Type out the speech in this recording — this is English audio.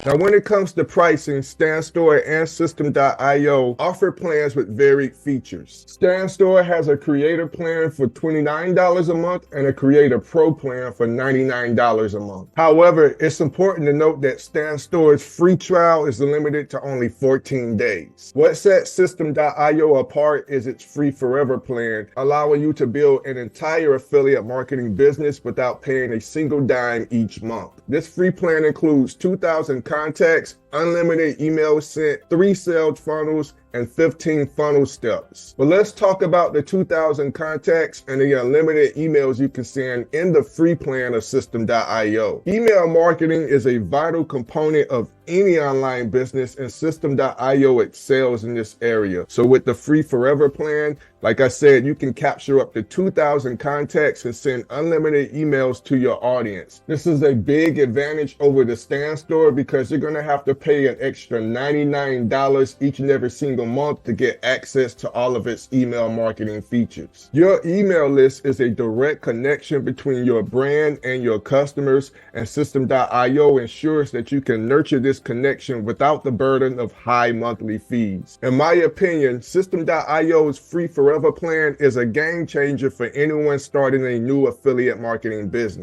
Now, when it comes to pricing, Stanstore and System.io offer plans with varied features. Stanstore has a creator plan for $29 a month and a creator pro plan for $99 a month. However, it's important to note that Stanstore's free trial is limited to only 14 days. What sets System.io apart is its free forever plan, allowing you to build an entire affiliate marketing business without paying a single dime each month. This free plan includes 2,000 contacts, unlimited emails sent, 3 sales funnels, and 15 funnel steps. But let's talk about the 2,000 contacts and the unlimited emails you can send in the free plan of System.io. Email marketing is a vital component of any online business, and System.io excels in this area. So with the free forever plan, like I said, you can capture up to 2,000 contacts and send unlimited emails to your audience. This is a big advantage over the Stanstore because you're going to have to pay an extra $99 each and every single month to get access to all of its email marketing features. Your email list is a direct connection between your brand and your customers, and System.io ensures that you can nurture this connection without the burden of high monthly fees. In my opinion, System.io's free forever plan is a game changer for anyone starting a new affiliate marketing business.